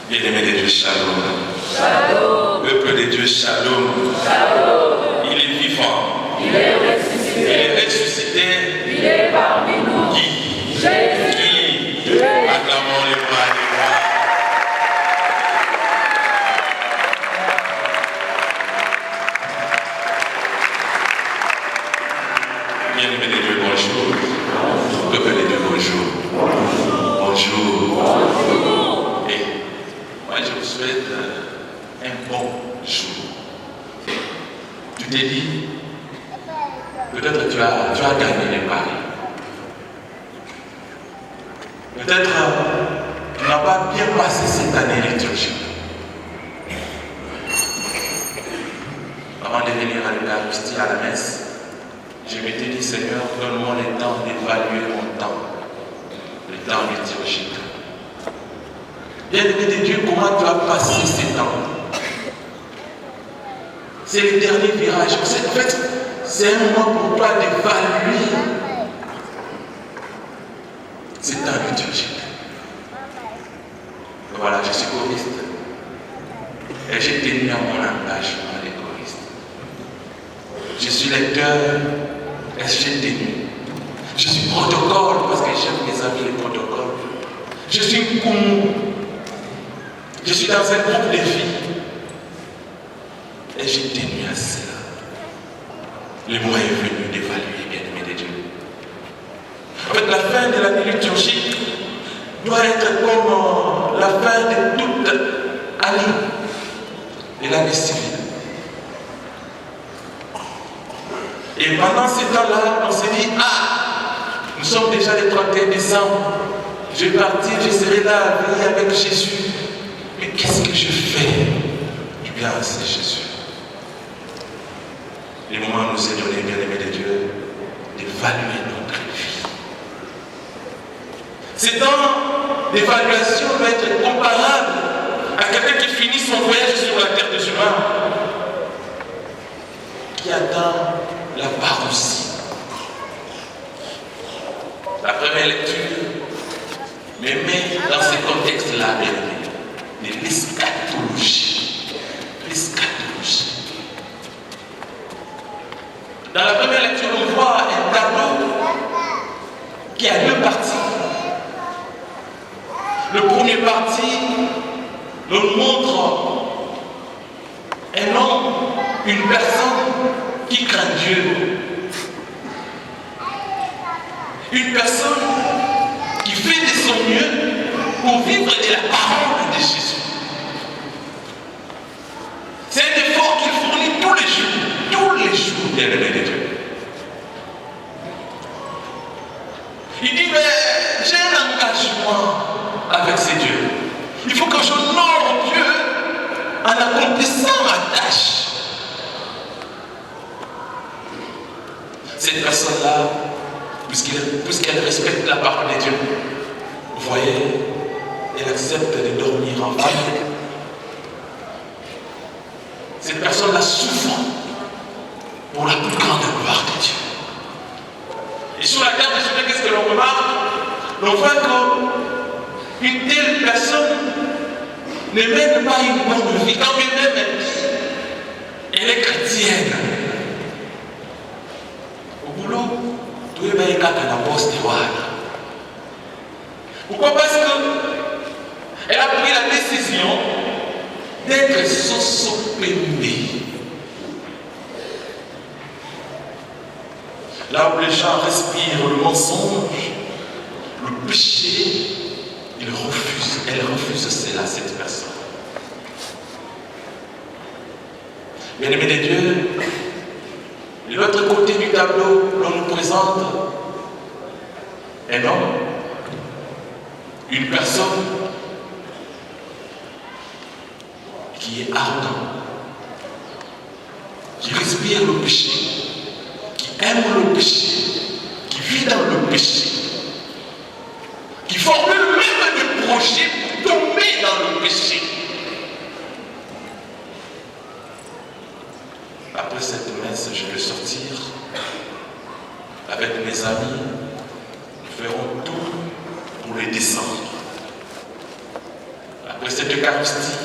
Bien-aimé de Dieu, shalom. Shalom. Peuple de Dieu, shalom. Shalom. Il est vivant. Il est ressuscité. Il est ressuscité. Il est parmi nous. Qui? Jésus. Qui? Acclamons les rois des rois. Bien-aimé de Dieu, bonjour. Peuple de Dieu, bonjour. Bonjour. Et moi, je vous souhaite un bon jour. Tu t'es dit, peut-être tu as gagné les paris. Peut-être tu n'as pas bien passé cette année liturgique. Avant de venir à l'Eucharistie, à la messe, je m'étais dit, Seigneur, donne-moi le temps d'évaluer mon temps, le temps liturgique. Bien-aimé de Dieu, comment tu as passé ces temps? C'est le dernier virage. En fait, c'est un moment pour toi d'évaluer ce temps liturgique. Voilà, je suis choriste. Et j'ai tenu à mon engagement de choriste. Je suis lecteur et j'ai tenu. Je suis protocole parce que j'aime mes amis les protocoles. Je suis coum. Je suis dans un groupe de filles. Et j'ai tenu à cela. Le moment est venu d'évaluer, bien-aimé de Dieu. En fait, la fin de l'année liturgique doit être comme la fin de toute année de l'année civile. Et pendant ce temps-là, on s'est dit, nous sommes déjà le 31 décembre. Je vais partir, je serai là à venir avec Jésus. Mais qu'est-ce que je fais du bien à ce Jésus? Le moment nous est donné, bien-aimé de Dieu, d'évaluer notre vie. Ce temps d'évaluation doit être comparable à quelqu'un qui finit son voyage sur la terre des humains, qui attend la parousie. La première lecture me met dans ce contexte-là, de l'eschatologie. L'eschatologie. Dans la première lecture, on voit un tableau qui a deux parties. Le premier parti nous montre un homme, une personne qui craint Dieu. Une personne qui fait de son mieux pour vivre de la parole de Jésus. C'est un effort qu'il fournit tous les jours, bien-aimé de Dieu. Il dit, mais j'ai un engagement avec ces dieux. Il faut que je honore Dieu en accomplissant ma tâche. Cette personne-là, puisqu'elle respecte la parole de Dieu, vous voyez, elle accepte de dormir en famille. Cette personne-là souffre pour la plus grande gloire de Dieu. Et sur la terre de Dieu, qu'est-ce que l'on remarque? On voit qu'une telle personne ne mène pas une bonne vie. Quand bien même elle est chrétienne. Au boulot, tout est bien quand la bosse de Walla. Pourquoi? Parce qu'elle a pris la décision d'être sosopémée. Là où les gens respirent le mensonge, le péché, elle refuse cela, cette personne. Bien-aimé de Dieu, de l'autre côté du tableau, l'on nous présente un homme, une personne qui est arrogant, qui respire le péché, qui aime le péché, qui vit dans le péché, qui formule même des projets pour tomber dans le péché. Après cette messe, je vais sortir avec mes amis. Nous ferons tout pour les descendre. après cette Eucharistie,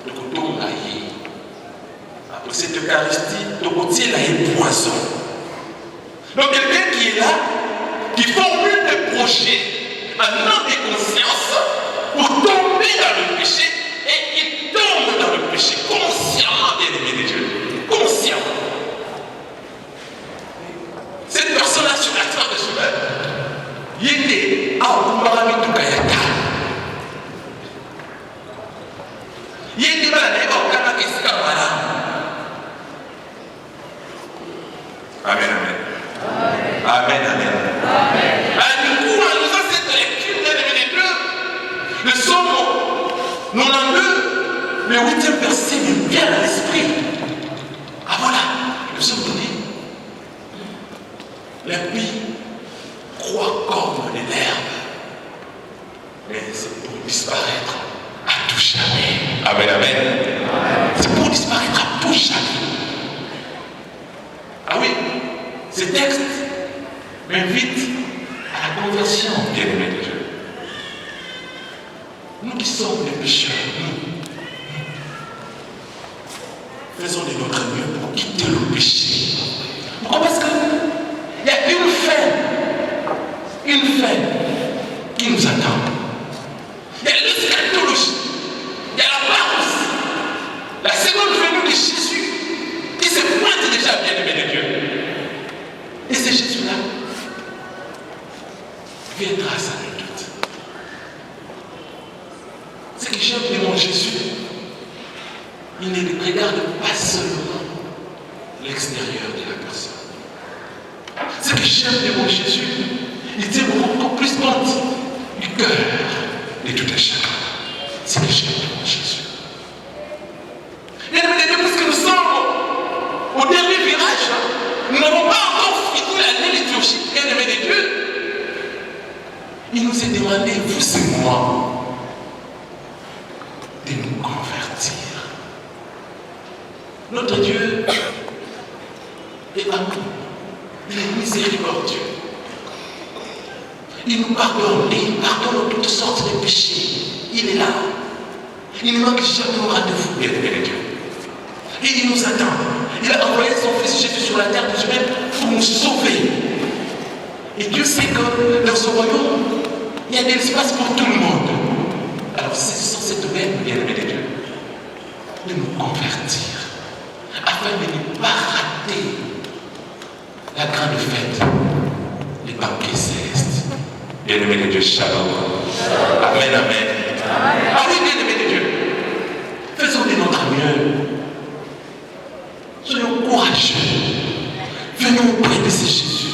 de Kotongaïe. Après cette Eucharistie, de Kotongaïe poison. Donc quelqu'un qui est là, qui formule des projets, un homme de conscience, pour tomber dans le péché, et il tombe dans le péché consciemment, bien aimé de Dieu. Consciemment. Cette personne-là sur la terre de chemin, il était à Oumarami Tukayaka. Il était malade au Kana Keskamara. Amen, amen. Amen, amen. Du coup, en lisant cette lecture, bien aimé de Dieu, le psaume 92, le 8e verset me vient à l'esprit. Ah voilà, le psaume dit, l'impie croit comme de l'herbe, mais c'est pour disparaître à tout jamais. Amen, amen. C'est pour disparaître à tout jamais. Ah oui, ce texte m'invite à la conversion, bien aimé de Dieu. Nous qui sommes des pécheurs, nous faisons de notre mieux pour quitter le péché. Pourquoi? Parce qu'il y a une fin qui nous attend. Il y a l'eschatologie, il y a la parole, la seconde venue de Jésus qui se pointe déjà, bien aimé de Dieu. Et c'est Jésus-là qui viendra sans le doute. Ce que j'aime de mon Jésus, il ne regarde pas seulement l'extérieur de la personne. Ce que j'aime de mon Jésus, il tient beaucoup plus compte du cœur de tout un chacun. C'est que j'aime de mon Jésus. Bien aimé de Dieu, puisque nous sommes au dernier virage, nous n'avons pas encore fini l'année liturgique, bien aimé de Dieu. Il nous est demandé, vous et moi, de nous convertir. Notre Dieu est amour, il est miséricordieux. Il nous pardonne et il pardonne toutes sortes de péchés. Il est là. Il ne manque jamais au rendez-vous, bien aimé de Dieu. Et il nous attend. Il a envoyé son Fils Jésus sur la terre pour nous sauver. Et Dieu sait que dans ce royaume, il y a de l'espace pour tout le monde. Alors saisissons cette même, bien aimé de Dieu, de nous convertir, afin de ne pas rater la grande fête, les banquets célestes. Bien aimé de Dieu, shalom. Amen, amen. Ah oui, bien aimé de Dieu, faisons de notre mieux. Soyons courageux. Venons auprès de ce Jésus.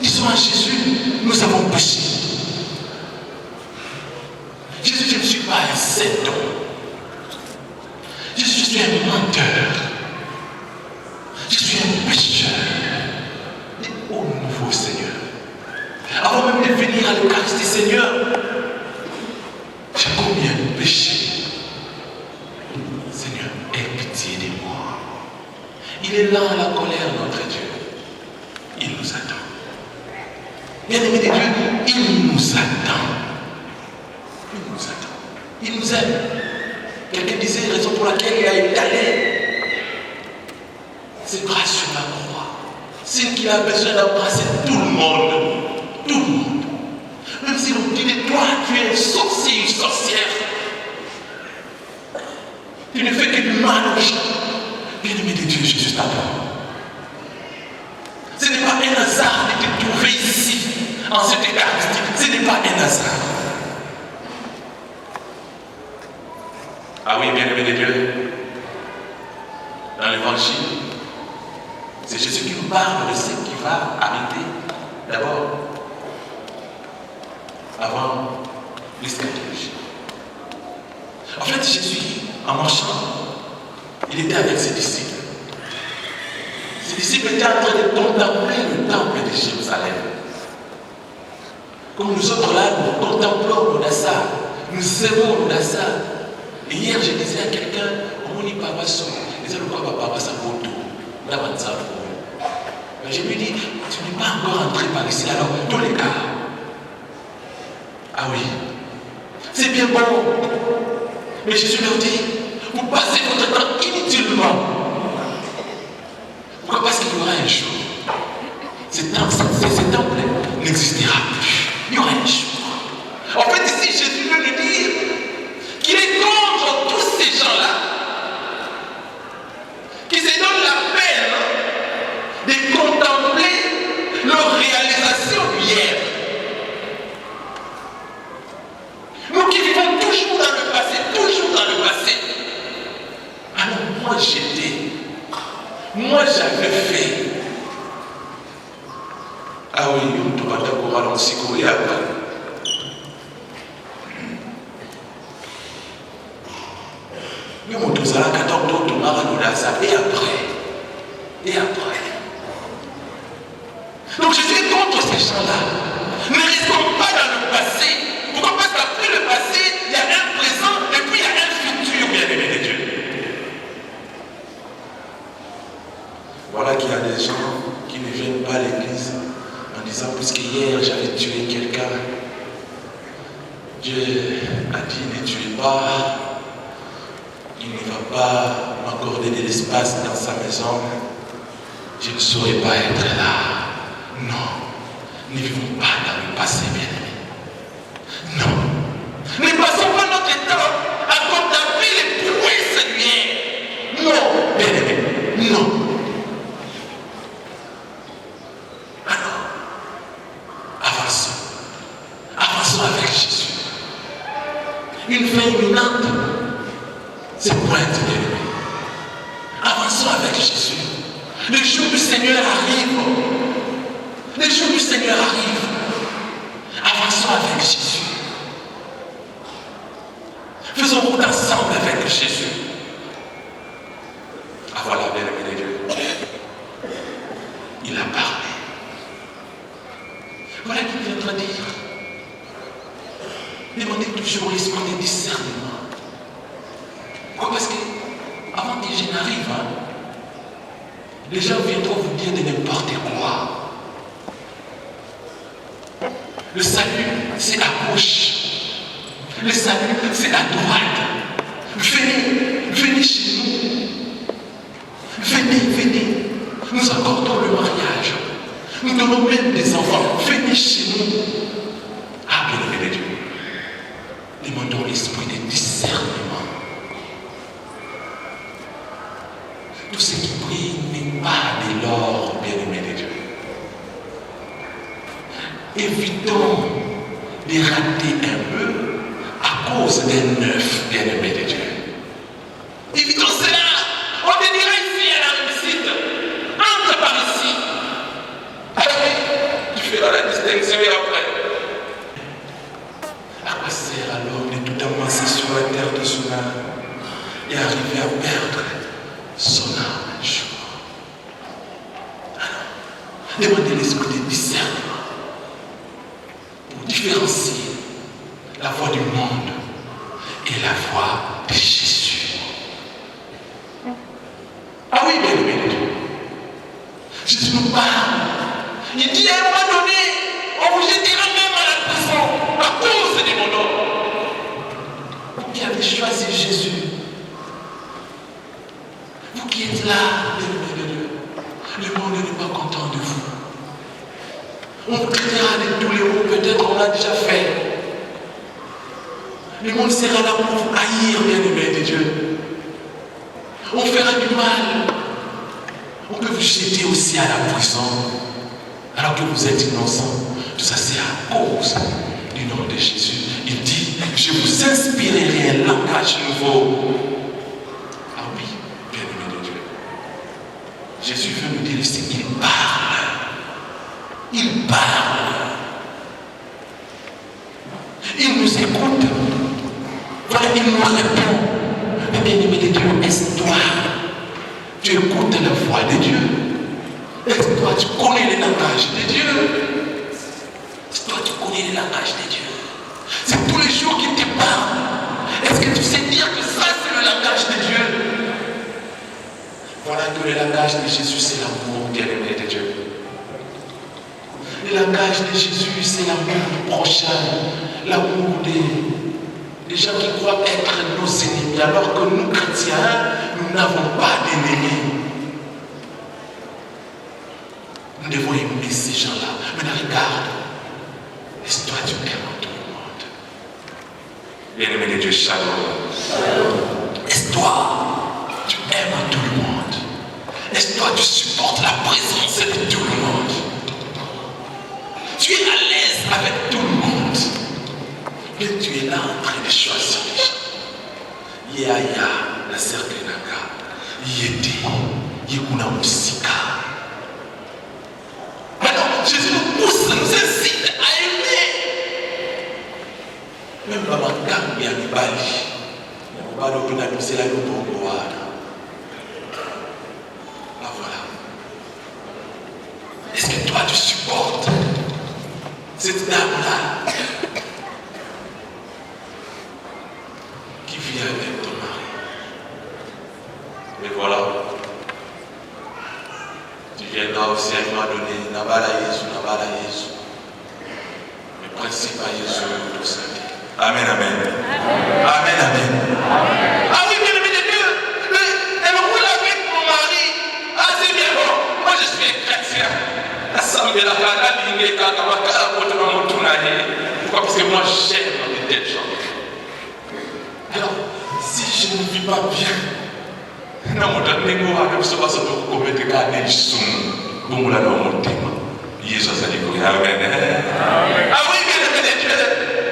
Disons à Jésus, nous avons péché. Jésus, je ne suis pas un saint homme. Jésus, je suis un menteur. Je suis un pécheur. Et ô nouveau Seigneur, avant même de venir à l'Eucharistie, Seigneur, j'ai combien de péchés. Seigneur, aie pitié de moi. Il est là à la colère, notre Dieu. Il nous attend. Bien aimé de Dieu, il nous attend. Il nous attend. Il nous aime. Quelqu'un disait, raison pour laquelle il a étalé ses bras sur la croix. C'est qu'il a besoin d'embrasser tout le monde. Tout le monde. Même si l'on dit de toi, tu es un sorcier, une sorcière. Tu ne fais que du mal aux gens. Bien-aimé de Dieu, Jésus t'attend. Ce n'est pas un hasard de te trouver ici, en cette Eucharistie. Ce n'est pas un hasard. Ah oui, bien-aimé de Dieu, dans l'évangile, c'est Jésus qui nous parle de ce qui va arriver d'abord, avant l'eschatologie. En fait, Jésus, en marchant, il était avec ses disciples. Ses disciples étaient en train de contempler le temple de Jérusalem. Comme nous autres là, nous contemplons l'Odassa, nous aimons l'Odassa. Et hier, je disais à quelqu'un, on n'y parle pas sur, les autres ne parlent pas sa photo. Mais je lui dis, tu n'es pas encore entré par ici, alors tous les cas. Ah oui, C'est bien bon. Mais Jésus leur dit, vous passez votre temps inutilement. Pourquoi? Parce qu'il y aura un jour. Ce temple n'existera plus. Il y aura un jour. En fait, ici, Jésus veut nous dire qu'il est contre tous ces gens-là qui se donnent la peine de contempler leur réalisation hier. Nous qui vivons toujours dans le passé, toujours dans le passé. Alors moi j'avais fait. Ah oui, on ne peut pas d'accord aussi courir après. Nous on tous à la 14 d'autres et après. Donc je suis contre ces gens-là. Ne restons pas dans le passé. Pourquoi? Parce qu'après le passé, il y a un présent et puis il y a un futur, bien-aimé de Dieu. Voilà qu'il y a des gens qui ne viennent pas à l'église en disant, puisque hier j'avais tué quelqu'un, Dieu a dit ne tuez pas, il ne va pas m'accorder de l'espace dans sa maison, je ne saurais pas être là. Non, ne vivons pas dans le passé, bien-aimé. Non. Ne passons pas notre temps à contempler les prouesses d'hier. Non, bien-aimé, non. Alors, avançons avec Jésus. Une fin imminente, c'est pointe, bien-aimé. Avançons avec Jésus. Le jour du Seigneur arrive. Le jour du Seigneur arrive. Avançons avec Jésus. Faisons route ensemble avec Jésus. Ah voilà, bien-aimé de Dieu. Il a parlé. Voilà qu'il viendra dire. Demandez toujours l'esprit de discernement. Pourquoi? Parce que avant que je n'arrive, les gens viendront vous dire de n'importe quoi. Le salut, c'est à gauche. Le salut, c'est à droite. Venez chez nous. Venez. Nous accordons le mariage. Nous donnons même des enfants. Venez chez nous. Ah, bien-aimé de Dieu. Demandons l'esprit de discernement. Tout ce qui brille n'est pas de l'or, bien-aimé de Dieu. Évitons de rater un peu à cause d'un œuf, bien-aimé de Dieu. Évitons cela. On te dira ici à la réussite. Entre par ici. Tu feras la distinction et après. À quoi sert alors de tout amasser sur la terre de son âme et arriver à perdre son âme un jour? Alors, demandez l'esprit de discernement pour différencier la voix du monde et la voix de Jésus. Ah oui, bien-aimé de Dieu. Jésus nous parle. Il dit à un moment donné, on vous jettera même à la prison à cause de mon nom. Vous qui avez choisi Jésus, vous qui êtes là, bien-aimé de Dieu, le monde n'est pas content de vous. On vous traitera de tous les mots, peut-être on l'a déjà fait. Le monde sera là pour vous haïr, bien-aimé de Dieu. On fera du mal. On peut vous jeter aussi à la prison, alors que vous êtes innocent. Tout ça, c'est à cause du nom de Jésus. Il dit, je vous inspirerai un langage nouveau. Ah oui, bien-aimé de Dieu. Jésus veut nous dire ici, il parle. Il parle. Il nous écoute. Voilà, il nous répond. Mais bien-aimé de Dieu, est-ce toi? Tu écoutes la voix de Dieu? Est-ce que toi, tu connais le langage de Dieu? Est-ce que toi, tu connais le langage de Dieu? C'est tous les jours qu'il te parle. Est-ce que tu sais dire que ça, c'est le langage de Dieu? Voilà que le langage de Jésus, c'est l'amour, bien-aimé de Dieu. Le langage de Jésus, c'est l'amour du prochain, l'amour Des gens qui croient être nos ennemis, alors que nous, chrétiens, nous n'avons pas d'ennemis. Nous devons aimer ces gens-là. Mais regarde, est-ce que toi tu aimes tout le monde? Bien-aimé de Dieu, shalom. Est-ce que toi tu aimes tout le monde? Est-ce que toi tu supportes la présence de tout le monde? Tu es à l'aise avec tout le monde? Mais tu es là en train de choisir les gens. Yaya, la sœur Kenaka, Yété, Yekuna Moussika. Maintenant, Jésus nous pousse, nous incite à aimer. Même la Mankam et Anibali. C'est la Lubongo. Là voilà. Est-ce que toi tu supportes cette dame-là qui vit avec ton mari? Mais voilà. Tu viendras aussi à un moment donné, Nabala Yesu, Nabala Yesu. Le principe à Yesu, tout ça. Amen, amen. Amen, amen. Ah oui, bien aimé de Dieu. Mais elle roule avec mon mari. Ah, c'est bien bon. Moi, je suis chrétien. Pourquoi? Parce que moi, j'aime de tels gens. Alors, si je ne vis pas bien, non, je ne vais pas commettre des choses. Bon, là, non, mon thème. Jésus a dit, amen. Ah oui, bien aimé de Dieu.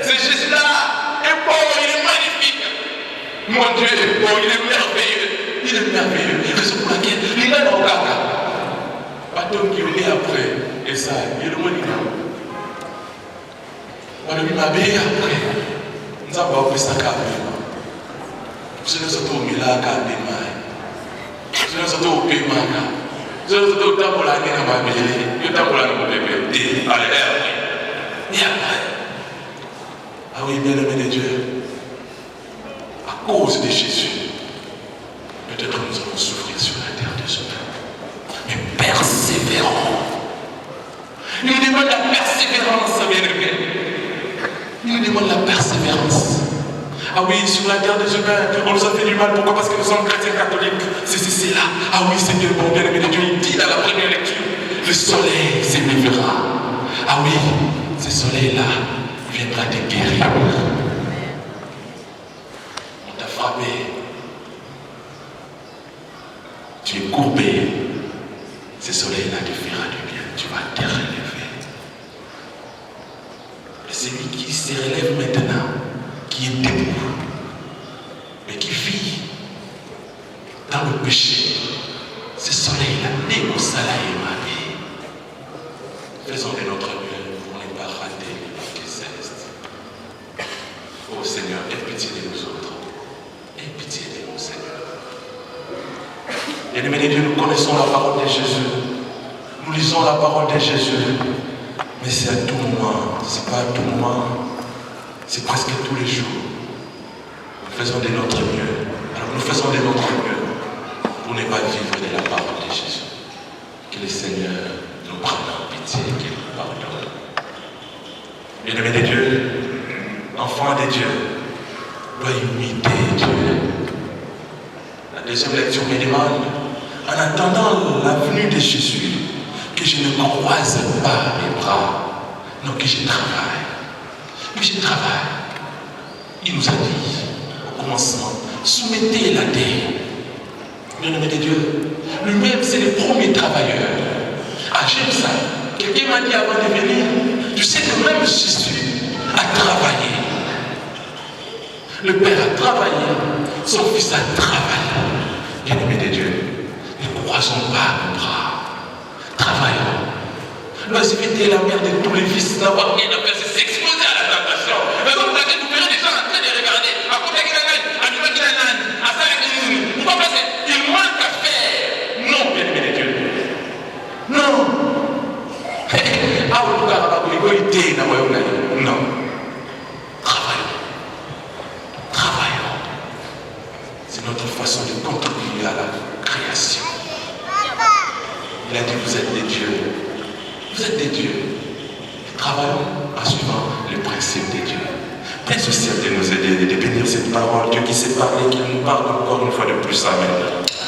C'est Jésus-là. Et bon, il est magnifique. Mon Dieu est bon, il est merveilleux. Il est merveilleux. Raison pour laquelle il est dans le caca. Pas tant qu'il est après. Et ça, il est le monde. Voilà, il m'a bien après. Nous avons appris ça quand même. Je ne sais pas où il a quand même. Je ne sais pas où il a. Je ne sais pas où il a. Je ne sais pas où il a. Je ne sais pas où il a. Et après. Ah oui, bien-aimé de Dieu. À cause de Jésus, peut-être nous allons souffrir sur la terre de ce peuple. Mais persévérons. Il nous demande la persévérance, bien-aimé. Il nous demande la persévérance. Ah oui, sur la terre des humains, on nous a fait du mal. Pourquoi? Parce que nous sommes chrétiens catholiques. C'est là. Ah oui, c'est Dieu, bon bien-aimé de Dieu. Il dit dans la première lecture, le soleil s'élèvera. Ah oui, ce soleil-là viendra te guérir. On t'a frappé. Tu es courbé. Ce soleil-là te fera du bien. Tu vas te relever. Et celui qui se relève maintenant, qui est debout, mais qui vit dans le péché, ce soleil-là n'est au salaire ma vie. Faisons de notre mieux pour ne pas rater le banquet céleste. Oh Seigneur, aie pitié de nous autres. Aie pitié de nous, Seigneur. Bien-aimés de Dieu, nous connaissons la parole de Jésus. Nous lisons la parole de Jésus. Mais c'est à tout moment. C'est pas à tout moment. C'est presque tous les jours. Nous faisons de notre mieux. Alors nous faisons de notre mieux pour ne pas vivre de la parole de Jésus. Que le Seigneur nous prenne en pitié, qu'il nous pardonne. Bien-aimés de Dieu, enfants de Dieu, doit imiter Dieu. La deuxième lecture me demande, en attendant la venue de Jésus, que je ne croise pas mes bras, non, que je travaille. Que je travaille. Il nous a dit, au commencement, soumettez la terre. Bien-aimé de Dieu, lui-même, c'est le premier travailleur. Ah, j'aime ça. Quelqu'un m'a dit avant de venir, tu sais que même Jésus a travaillé. Le Père a travaillé, son Fils a travaillé. Bien-aimé de Dieu, ne croisons pas nos bras. Travaillons. L'oisiveté est la mère de tous les fils, d'avoir rien à faire, c'est s'exposer à la tentation. Mais donc, vous verrez des gens en train de regarder. À côté de il manque à faire. Non, bien-aimé de Dieu. Non. Non. Travaillons. Travaillons. C'est notre façon de contribuer à la création. Il a dit, vous êtes des dieux. Vous êtes des dieux. Travaillons en suivant le principe des dieux. Père social de nous aider, de bénir cette parole, Dieu qui s'est parlé, qui nous parle encore une fois de plus. Amen.